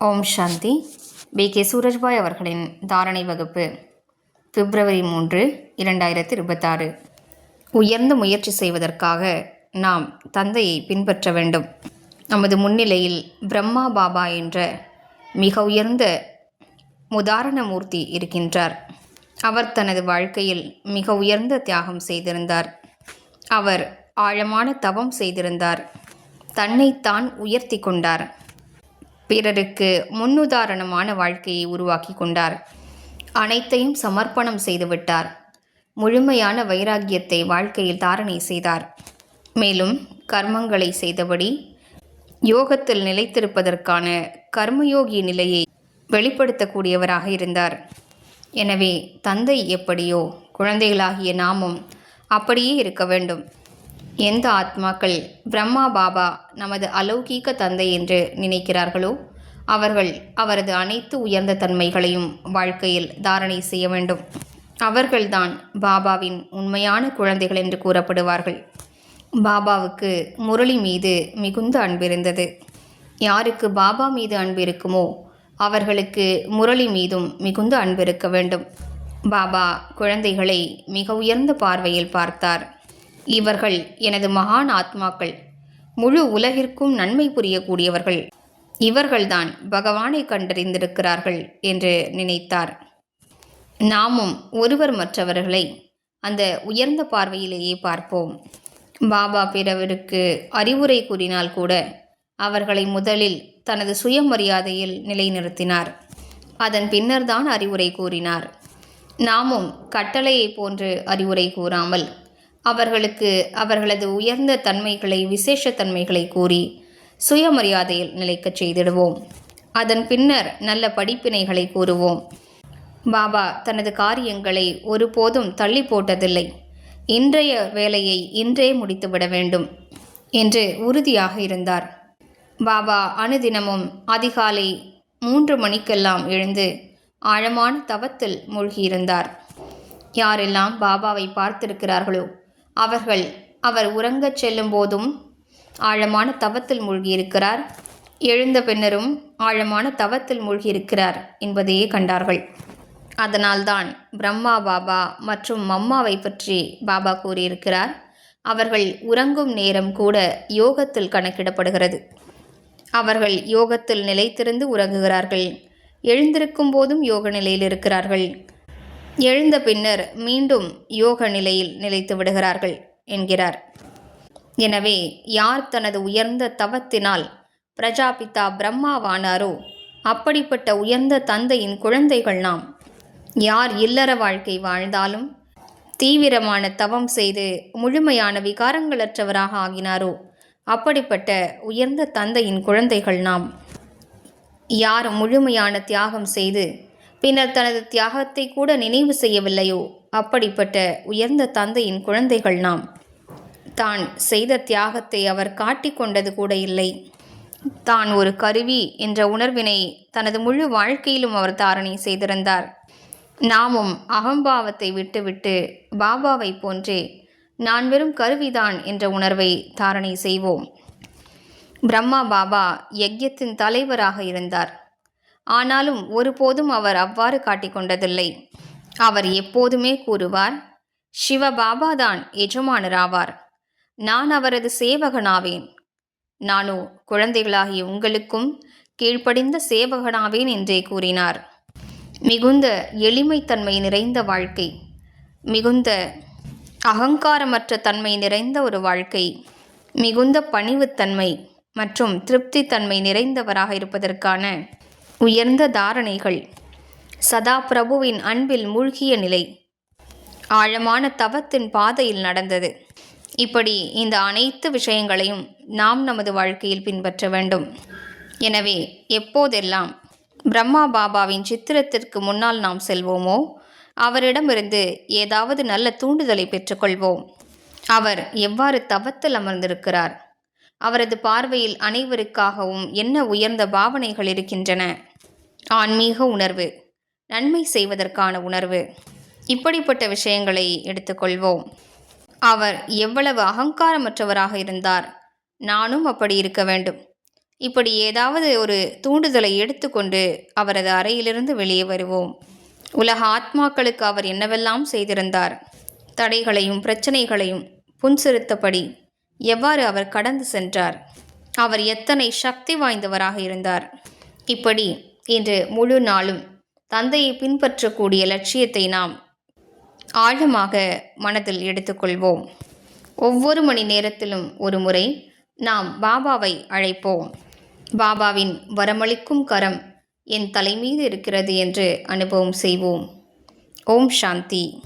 ஓம் சாந்தி. B.K. Surajbhai அவர்களின் தாரணை வகுப்பு பிப்ரவரி 3, 2026. உயர்ந்த முயற்சி செய்வதற்காக நாம் தந்தையை பின்பற்ற வேண்டும். நமது முன்னிலையில் பிரம்மா பாபா என்ற மிக உயர்ந்த உதாரண மூர்த்தி இருக்கின்றார். அவர் தனது வாழ்க்கையில் மிக உயர்ந்த தியாகம் செய்திருந்தார். அவர் ஆழமான தவம் செய்திருந்தார். தன்னைத்தான் உயர்த்தி கொண்டார். பிறருக்கு முன்னுதாரணமான வாழ்க்கையை உருவாக்கி கொண்டார். அனைத்தையும் சமர்ப்பணம் செய்துவிட்டார். முழுமையான வைராக்கியத்தை வாழ்க்கையில் தாரணை செய்தார். மேலும் கர்மங்களை செய்தபடி யோகத்தில் நிலைத்திருப்பதற்கான கர்மயோகி நிலையை வெளிப்படுத்தக்கூடியவராக இருந்தார். எனவே தந்தை எப்படியோ குழந்தைகளாகிய நாமும் அப்படியே இருக்க வேண்டும். எந்த ஆத்மாக்கள் பிரம்மா பாபா நமது அலௌகீக தந்தை என்று நினைக்கிறார்களோ அவர்கள் அவரது அனைத்து உயர்ந்த தன்மைகளையும் வாழ்க்கையில் தாரணை செய்ய வேண்டும். அவர்கள்தான் பாபாவின் உண்மையான குழந்தைகள் என்று கூறப்படுவார்கள். பாபாவுக்கு முரளி மீது மிகுந்த அன்பிருந்தது. யாருக்கு பாபா மீது அன்பு இருக்குமோ அவர்களுக்கு முரளி மீதும் மிகுந்த அன்பிருக்க வேண்டும். பாபா குழந்தைகளை மிக உயர்ந்த பார்வையில் பார்த்தார். இவர்கள் எனது மகான் ஆத்மாக்கள், முழு உலகிற்கும் நன்மை புரியக்கூடியவர்கள். இவர்கள்தான் பகவானை கண்டறிந்திருக்கிறார்கள் என்று நினைத்தார். நாமும் ஒருவர் மற்றவர்களை அந்த உயர்ந்த பார்வையிலேயே பார்ப்போம். பாபா பிறருக்கு அறிவுரை கூறினால் கூட அவர்களை முதலில் தனது சுயமரியாதையில் நிலைநிறுத்தினார். அதன் பின்னர்தான் அறிவுரை கூறினார். நாமும் கட்டளையை போன்று அறிவுரை கூறாமல் அவர்களுக்கு அவர்களது உயர்ந்த தன்மைகளை, விசேஷ தன்மைகளை கூறி சுயமரியாதையில் நிலைக்கச் செய்திடுவோம். அதன் பின்னர் நல்ல படிப்பினைகளை கூறுவோம். பாபா தனது காரியங்களை ஒருபோதும் தள்ளி போட்டதில்லை. இன்றைய வேலையை இன்றே முடித்துவிட வேண்டும் என்று உறுதியாக இருந்தார். பாபா அனுதினமும் அதிகாலை 3 மணிக்கெல்லாம் எழுந்து ஆழமான தவத்தில் மூழ்கியிருந்தார். யாரெல்லாம் பாபாவை பார்த்திருக்கிறார்களோ அவர்கள் அவர் உறங்கச் செல்லும் போதும் ஆழமான தவத்தில் மூழ்கியிருக்கிறார், எழுந்த பின்னரும் ஆழமான தவத்தில் மூழ்கியிருக்கிறார் என்பதையே கண்டார்கள். அதனால்தான் பிரம்மா பாபா மற்றும் மம்மாவை பற்றி பாபா கூறியிருக்கிறார். அவர்கள் உறங்கும் நேரம் கூட யோகத்தில் கணக்கிடப்படுகிறது. அவர்கள் யோகத்தில் நிலைத்திருந்து உறங்குகிறார்கள். எழுந்திருக்கும் போதும் யோக நிலையில் இருக்கிறார்கள். எழுந்த பின்னர் மீண்டும் யோக நிலையில் நிலைத்து விடுகிறார்கள் என்கிறார். எனவே யார் தனது உயர்ந்த தவத்தினால் பிரஜாபிதா பிரம்மாவானாரோ அப்படிப்பட்ட உயர்ந்த தந்தையின் குழந்தைகள் நாம். யார் இல்லற வாழ்க்கை வாழ்ந்தாலும் தீவிரமான தவம் செய்து முழுமையான விகாரங்களற்றவராக ஆகினாரோ அப்படிப்பட்ட உயர்ந்த தந்தையின் குழந்தைகள் நாம். யார் முழுமையான தியாகம் செய்து பின்னர் தனது தியாகத்தை கூட நினைவு செய்யவில்லையோ அப்படிப்பட்ட உயர்ந்த தந்தையின் குழந்தைகள் நாம். தான் செய்த தியாகத்தை அவர் காட்டிக்கொண்டது கூட இல்லை. தான் ஒரு கருவி என்ற உணர்வினை தனது முழு வாழ்க்கையிலும் அவர் தாரணை செய்திருந்தார். நாமும் அகம்பாவத்தை விட்டுவிட்டு பாபாவை போன்றே நான் வெறும் கருவிதான் என்ற உணர்வை தாரணை செய்வோம். பிரம்மா பாபா யக்ஞத்தின் தலைவராக இருந்தார். ஆனாலும் ஒருபோதும் அவர் அவ்வாறு காட்டிக்கொண்டதில்லை. அவர் எப்போதுமே கூறுவார், சிவபாபா தான் எஜமானராவார், நான் அவரது சேவகனாவேன். நானோ குழந்தைகளாகிய உங்களுக்கும் கீழ்ப்படிந்த சேவகனாவேன் என்றே கூறினார். மிகுந்த எளிமைத்தன்மை நிறைந்த வாழ்க்கை, மிகுந்த அகங்காரமற்ற தன்மை நிறைந்த ஒரு வாழ்க்கை, மிகுந்த பணிவுத்தன்மை மற்றும் திருப்தி தன்மை நிறைந்தவராக இருப்பதற்கான உயர்ந்த தாரணைகள், சதா பிரபுவின் அன்பில் மூழ்கிய நிலை, ஆழமான தவத்தின் பாதையில் நடந்தது. இப்படி இந்த அனைத்து விஷயங்களையும் நாம் நமது வாழ்க்கையில் பின்பற்ற வேண்டும். எனவே எப்போதெல்லாம் பிரம்மா பாபாவின் சித்திரத்திற்கு முன்னால் நாம் செல்வோமோ அவரிடமிருந்து ஏதாவது நல்ல தூண்டுதலை பெற்றுக்கொள்வோம். அவர் எவ்வாறு தவத்தில் அமர்ந்திருக்கிறார், அவரது பார்வையில் அனைவருக்காகவும் என்ன உயர்ந்த பாவனைகள் இருக்கின்றன, ஆன்மீக உணர்வு, நன்மை செய்வதற்கான உணர்வு, இப்படிப்பட்ட விஷயங்களை எடுத்துக்கொள்வோம். அவர் எவ்வளவு அகங்காரமற்றவராக இருந்தார், நானும் அப்படி இருக்க வேண்டும். இப்படி ஏதாவது ஒரு தூண்டுதலை எடுத்துக்கொண்டு அவரது அறையிலிருந்து வெளியே வருவோம். உலக ஆத்மாக்களுக்கு அவர் என்னவெல்லாம் செய்திருந்தார், தடைகளையும் பிரச்சனைகளையும் புன்சிறுத்தபடி எவ்வாறு அவர் கடந்து சென்றார், அவர் எத்தனை சக்தி வாய்ந்தவராக இருந்தார். இப்படி இன்று முழு நாளும் தந்தையை பின்பற்றக்கூடிய லட்சியத்தை நாம் ஆழமாக மனதில் எடுத்துக்கொள்வோம். ஒவ்வொரு மணி நேரத்திலும் ஒரு முறை நாம் பாபாவை அழைப்போம். பாபாவின் வரமளிக்கும் கரம் என் தலைமீது இருக்கிறது என்று அனுபவம் செய்வோம். ஓம் சாந்தி.